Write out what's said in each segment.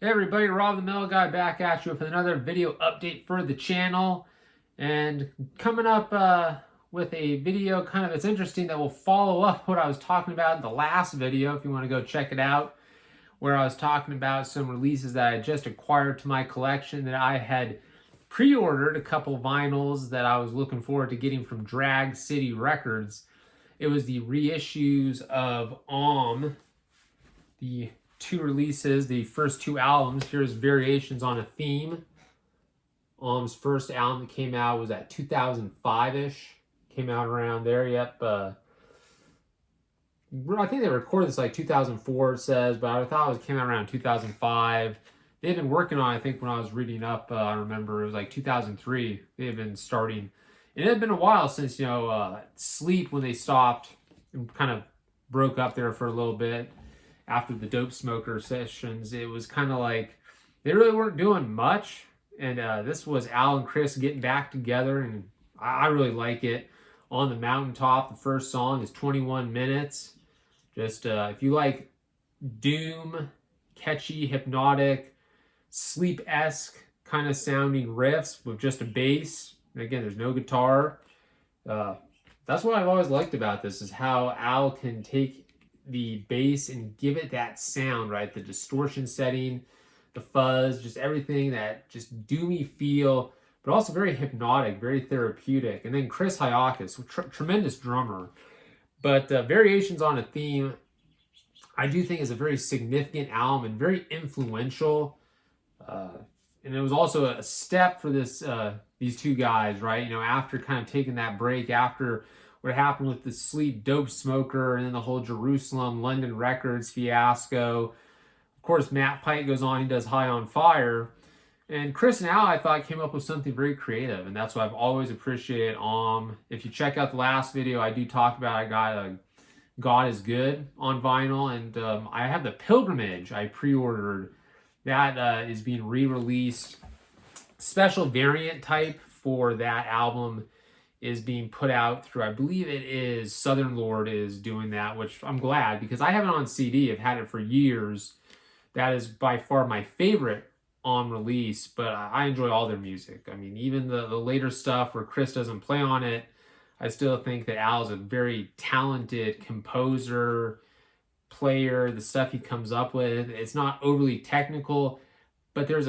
Hey everybody, Rob the Metal Guy back at you with another video update for the channel. And coming up with a video it's interesting that will follow up what I was talking about in the last video if you want to go check it out, where I was talking about some releases that I just acquired to my collection that I had pre-ordered, a couple vinyls that I was looking forward to getting from Drag City Records. It was the reissues of the two releases, the first two albums. Here's Variations on a Theme. First album that came out was at 2005-ish. Came out around there, yep. I think they recorded this like 2004, it says, but I thought it came out around 2005. They've been working on, I think when I was reading up, I remember it was like 2003. They had been starting. And it had been a while since, Sleep, when they stopped and kind of broke up there for a little bit. After the Dope Smoker sessions, it was kind of like they really weren't doing much. And this was Al and Chris getting back together, and I really like it. On the Mountaintop, the first song is 21 minutes. Just if you like doom, catchy, hypnotic, sleep-esque kind of sounding riffs with just a bass, and again, there's no guitar. That's what I've always liked about this, is how Al can take the bass and give it that sound, right? The distortion setting, the fuzz, just everything, that just doomy feel, but also very hypnotic, very therapeutic. And then Chris Hyakis, tremendous drummer. But Variations on a Theme, I do think is a very significant album and very influential. And it was also a step for these two guys, right? After kind of taking that break, after what happened with the Sleep, Dope Smoker, and then the whole Jerusalem, London Records fiasco. Of course, Matt Pike goes on, he does High on Fire. And Chris and Al, I thought, came up with something very creative, and that's what I've always appreciated. If you check out the last video, I do talk about, I got God is Good on vinyl, and I have the Pilgrimage I pre-ordered. That is being re-released. Special variant type for that album is being put out through, I believe it is Southern Lord is doing that, which I'm glad, because I have it on CD. I've had it for years. That is by far my favorite on release, but I enjoy all their music. I mean, even the later stuff where Chris doesn't play on it, I still think that Al's a very talented composer, player. The stuff he comes up with, it's not overly technical, but there's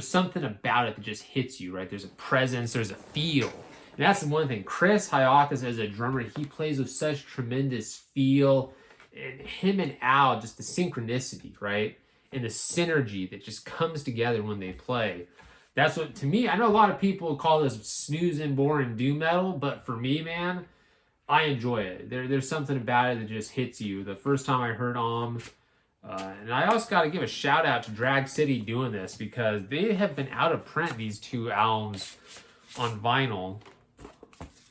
something about it that just hits you, right? There's a presence, there's a feel. And that's the one thing. Chris Hyakis, as a drummer, he plays with such tremendous feel. And him and Al, just the synchronicity, right? And the synergy that just comes together when they play. That's what, to me, I know a lot of people call this snoozing, boring doom metal, but for me, man, I enjoy it. There's something about it that just hits you. The first time I heard and I also got to give a shout out to Drag City doing this, because they have been out of print, these two albums, on vinyl.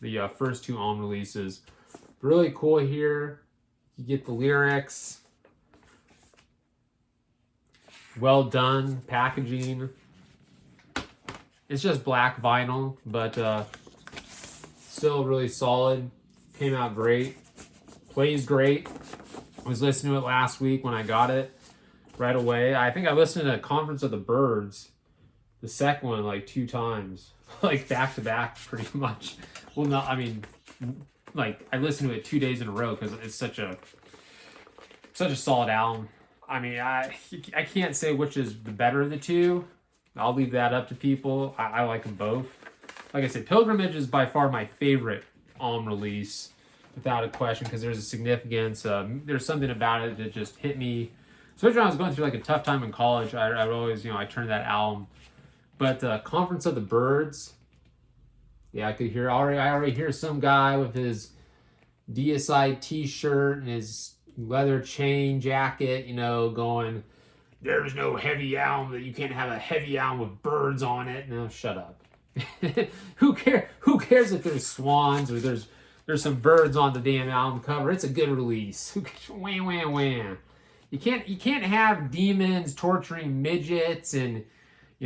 The first two album releases. Really cool here. You get the lyrics. Well done packaging. It's just black vinyl, but still really solid. Came out great. Plays great. I was listening to it last week when I got it right away. I think I listened to Conference of the Birds, the second one, like 2 times, like back to back, pretty much. Well, no, I mean, like I listened to it 2 days in a row because it's such a solid album. I mean, I can't say which is the better of the two. I'll leave that up to people. I like them both. Like I said, Pilgrimage is by far my favorite album release, without a question, because there's a significance. There's something about it that just hit me. Especially when I was going through like a tough time in college, I always, I turned that album. But Conference of the Birds, yeah, I already hear some guy with his DSI t-shirt and his leather chain jacket, going, there's no heavy album that you can't have a heavy album with birds on it. No, shut up. Who cares if there's swans or there's some birds on the damn album cover? It's a good release. Wham, wham, wham. You can't have demons torturing midgets and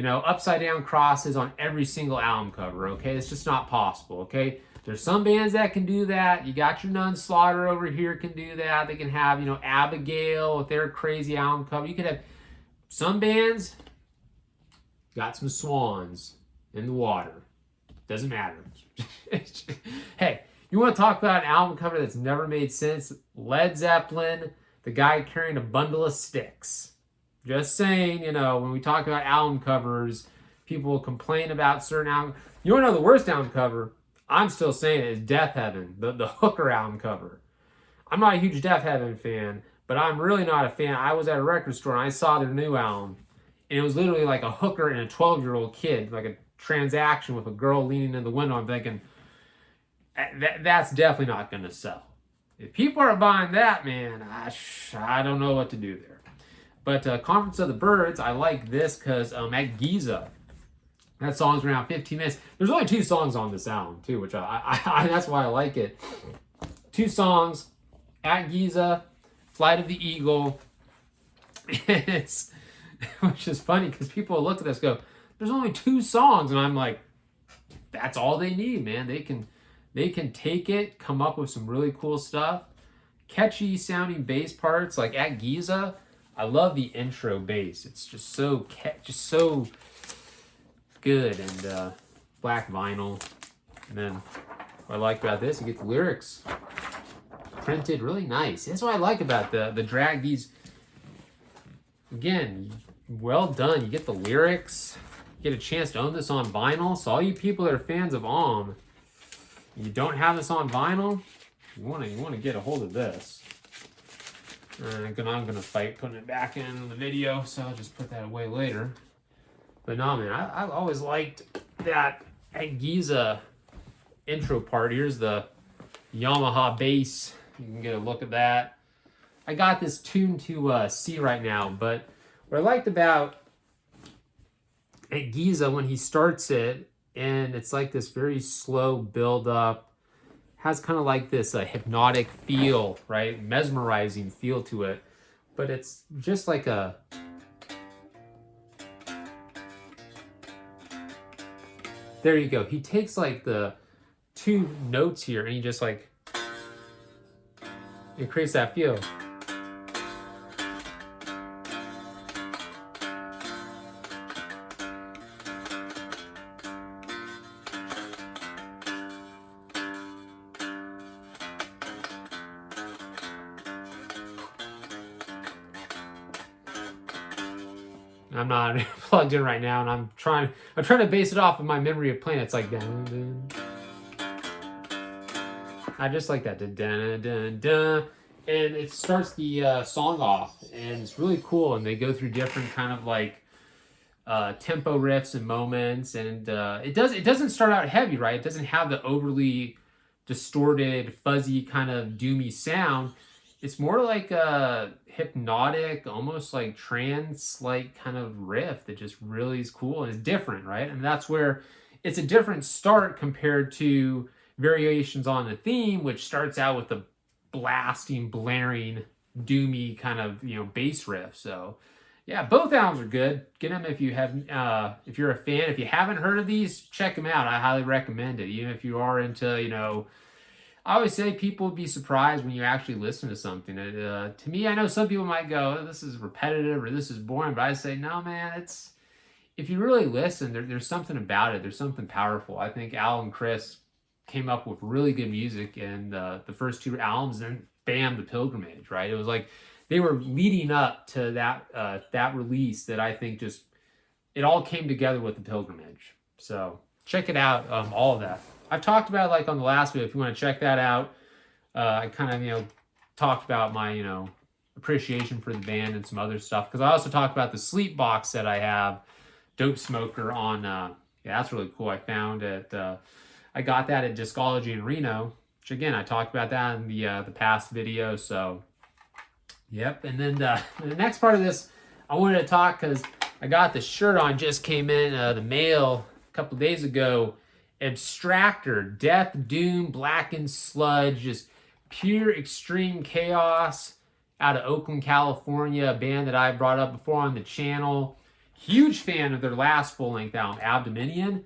upside down crosses on every single album cover, okay? It's just not possible, okay? There's some bands that can do that. You got your Nun Slaughter over here can do that. They can have, Abigail with their crazy album cover. You could have Some bands got some swans in the water. Doesn't matter. Hey, you want to talk about an album cover that's never made sense? Led Zeppelin, the guy carrying a bundle of sticks. Just saying, when we talk about album covers, people complain about certain albums. You want to know the worst album cover? I'm still saying it is Death Heaven, the Hooker album cover. I'm not a huge Death Heaven fan, but I'm really not a fan. I was at a record store and I saw their new album, and it was literally like a hooker and a 12-year-old kid, like a transaction with a girl leaning in the window. I'm thinking, that's definitely not going to sell. If people are buying that, man, I don't know what to do there. But Conference of the Birds, I like this because at Giza, that song's around 15 minutes. There's only 2 songs on this album, too, which I that's why I like it. 2 songs, At Giza, Flight of the Eagle. It's, which is funny because people look at this and go, there's only 2 songs. And I'm like, that's all they need, man. They can take it, come up with some really cool stuff. Catchy sounding bass parts, like At Giza. I love the intro bass. It's just so good. And black vinyl. And then what I like about this, you get the lyrics printed really nice. That's what I like about the drag. These, again, well done. You get the lyrics. You get a chance to own this on vinyl. So all you people that are fans of you don't have this on vinyl, you want to get a hold of this. I'm gonna fight putting it back in the video, so I'll just put that away later. But no, man, I've always liked that At Giza intro part. Here's the Yamaha bass. You can get a look at that. I got this tuned to C right now, but what I liked about At Giza, when he starts it, and it's like this very slow build up, has kind of like this hypnotic feel, right? Mesmerizing feel to it. But it's just like a... There you go. He takes like the 2 notes here and he just like... It creates that feel. I'm not plugged in right now, and I'm trying to base it off of my memory of playing. It's like dun, dun. I just like that dun, dun, dun, dun. And it starts the song off, and it's really cool. And they go through different kind of like tempo riffs and moments, and it doesn't start out heavy, right? It doesn't have the overly distorted, fuzzy kind of doomy sound. It's more like a hypnotic, almost like trance-like kind of riff that just really is cool and is different, right? And that's where it's a different start compared to Variations on the Theme, which starts out with the blasting, blaring, doomy kind of, bass riff. So yeah, both albums are good. Get them if you have, if you're a fan. If you haven't heard of these, check them out. I highly recommend it. Even if you are into, I always say people would be surprised when you actually listen to something. To me, I know some people might go, oh, this is repetitive or this is boring, but I say, no, man, if you really listen, there's something about it. There's something powerful. I think Al and Chris came up with really good music in the first 2 albums, and bam, The Pilgrimage, right? It was like they were leading up to that release that I think just, it all came together with The Pilgrimage. So check it out, all of that. I've talked about it like on the last video. If you want to check that out, I kind of, talked about my, appreciation for the band and some other stuff. Because I also talked about the Sleep box that I have, Dope Smoker on, yeah, that's really cool. I found it, I got that at Discology in Reno, which again, I talked about that in the past video. So, yep. And then the next part of this, I wanted to talk because I got the shirt on, just came in the mail a couple days ago. Abstractor, Death, Doom, Blackened Sludge, just pure extreme chaos out of Oakland, California, a band that I brought up before on the channel. Huge fan of their last full-length album, Abdominion.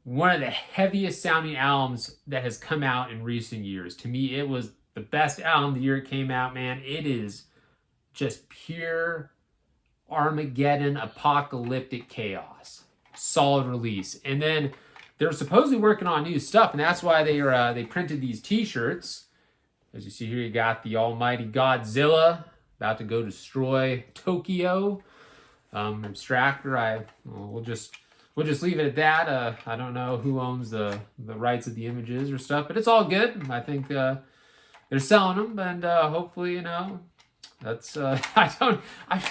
One of the heaviest sounding albums that has come out in recent years. To me, it was the best album the year it came out, man. It is just pure Armageddon Apocalyptic Chaos. Solid release. And then they're supposedly working on new stuff, and that's why they printed these t-shirts. As you see here, you got the almighty Godzilla about to go destroy Tokyo. Abstractor, we'll just leave it at that. I don't know who owns the rights of the images or stuff, but it's all good. I think they're selling them, and hopefully, that's I've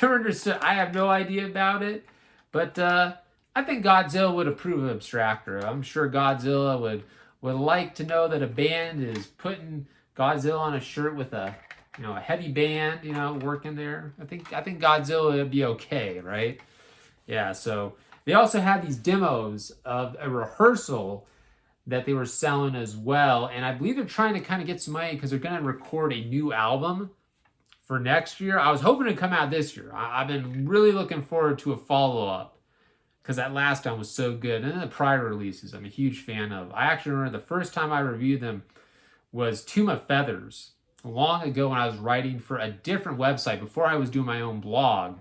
never understood. I have no idea about it, but I think Godzilla would approve of Abstractor. I'm sure Godzilla would like to know that a band is putting Godzilla on a shirt with a heavy band, working there. I think Godzilla would be okay, right? Yeah, so they also had these demos of a rehearsal that they were selling as well. And I believe they're trying to kind of get some money because they're going to record a new album for next year. I was hoping to come out this year. I've been really looking forward to a follow-up because that last one was so good. And then the prior releases, I'm a huge fan of. I actually remember the first time I reviewed them was Tomb of Feathers, long ago when I was writing for a different website. Before I was doing my own blog,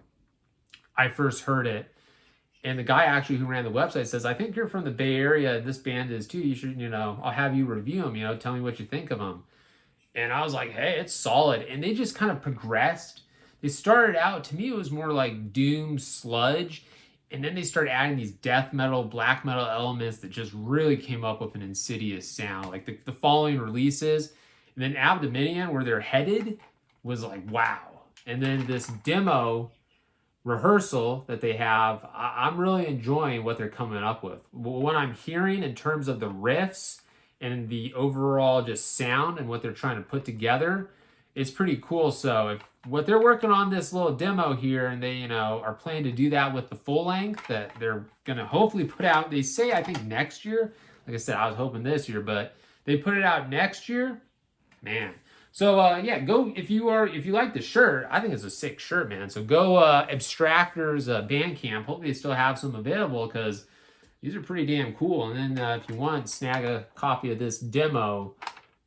I first heard it. And the guy actually who ran the website says, I think you're from the Bay Area. This band is too. You should, I'll have you review them, tell me what you think of them. And I was like, hey, it's solid. And they just kind of progressed. They started out, to me, it was more like doom sludge. And then they started adding these death metal, black metal elements that just really came up with an insidious sound. Like the following releases. And then Abdominion, where they're headed, was like, wow. And then this demo rehearsal that they have, I'm really enjoying what they're coming up with. What I'm hearing in terms of the riffs and the overall just sound and what they're trying to put together, it's pretty cool. So if what they're working on this little demo here, and they are planning to do that with the full length that they're gonna hopefully put out, they say I think next year. Like I said, I was hoping this year, but they put it out next year, man. So yeah, go if you like the shirt. I think it's a sick shirt, man. So go Abstractor's Bandcamp. Hopefully they still have some available because these are pretty damn cool. And then if you want, snag a copy of this demo.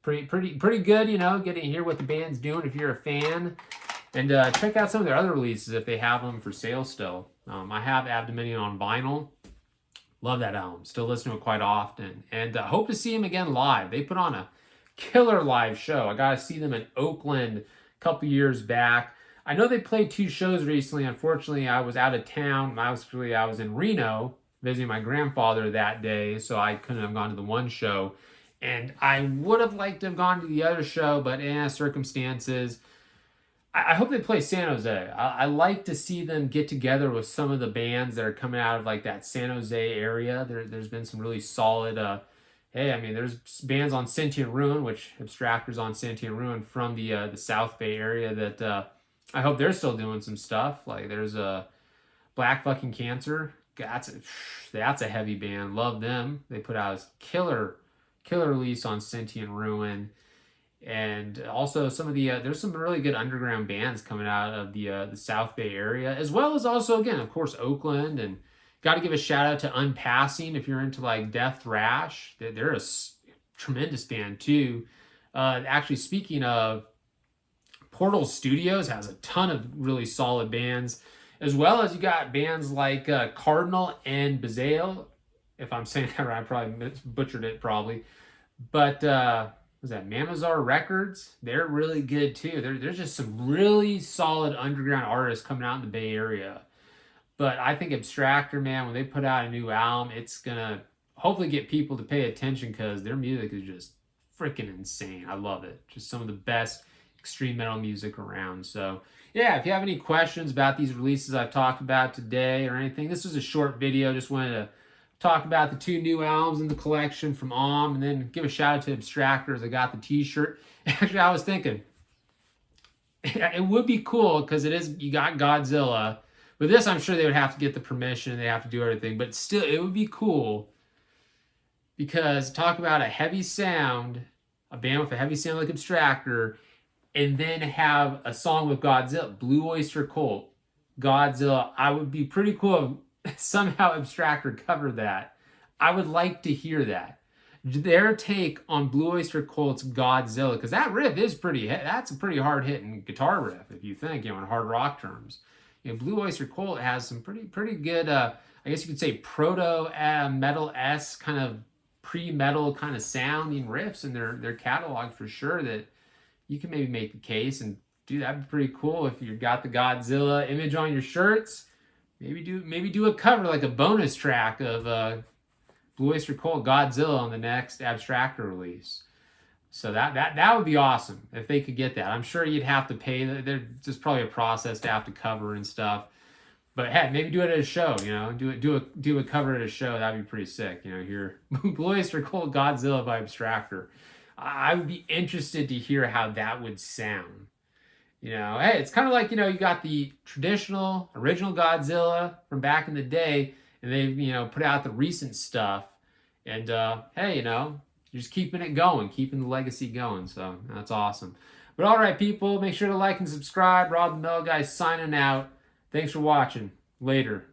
Pretty good, getting to hear what the band's doing if you're a fan. And check out some of their other releases if they have them for sale still. I have Abdominion on vinyl. Love that album. Still listen to it quite often. And hope to see them again live. They put on a killer live show. I got to see them in Oakland a couple years back. I know they played 2 shows recently. Unfortunately, I was out of town. I was in Reno visiting my grandfather that day, so I couldn't have gone to the one show. And I would have liked to have gone to the other show, but circumstances. I hope they play San Jose. I like to see them get together with some of the bands that are coming out of like that San Jose area. There's been some really solid there's bands on Sentient Ruin, which Abstractor's on Sentient Ruin from the South Bay area that I hope they're still doing some stuff. Like there's a Black Fucking Cancer. That's a heavy band. Love them. They put out a killer release on Sentient Ruin. And also some of the there's some really good underground bands coming out of the South Bay area, as well as also again, of course, Oakland. And got to give a shout out to Unpassing if you're into like death thrash. They're a tremendous band too. Actually, speaking of, Portal Studios has a ton of really solid bands, as well as you got bands like Cardinal and Bazale. If I'm saying that right, I probably butchered it probably, but was that Mamazar Records? They're really good too. There's just some really solid underground artists coming out in the Bay Area. But I think Abstractor, man, when they put out a new album, it's gonna hopefully get people to pay attention because their music is just freaking insane. I love it. Just some of the best extreme metal music around. So yeah, if you have any questions about these releases I've talked about today or anything, this was a short video. Just wanted to talk about the 2 new albums in the collection from and then give a shout out to Abstractor as I got the t-shirt. Actually, I was thinking it would be cool because you got Godzilla. With this, I'm sure they would have to get the permission. They have to do everything. But still, it would be cool because talk about a heavy sound, a band with a heavy sound like Abstractor, and then have a song with Godzilla, Blue Oyster Cult, Godzilla. I would be pretty cool if somehow Abstractor covered that. I would like to hear that. Their take on Blue Oyster Cult's Godzilla, because that riff is that's a pretty hard-hitting guitar riff, if you think, in hard rock terms. Blue Oyster Cult has some pretty good, I guess you could say proto metal-esque kind of pre-metal kind of sounding riffs in their catalog for sure, that you can maybe make the case and do. That'd be pretty cool if you've got the Godzilla image on your shirts. Maybe do a cover, like a bonus track of Blue Oyster Cult Godzilla on the next Abstractor release. So that would be awesome if they could get that. I'm sure you'd have to pay. There's just probably a process to have to cover and stuff. But hey, maybe do it at a show. Do a cover at a show. That'd be pretty sick. Hear Blue Oyster Cult Godzilla by Abstractor. I would be interested to hear how that would sound. Hey, it's kind of like, you got the traditional original Godzilla from back in the day, and they've, put out the recent stuff. And hey, you're just keeping it going, keeping the legacy going. So that's awesome. But all right, people, make sure to like and subscribe. Rob the Metal Guy signing out. Thanks for watching. Later.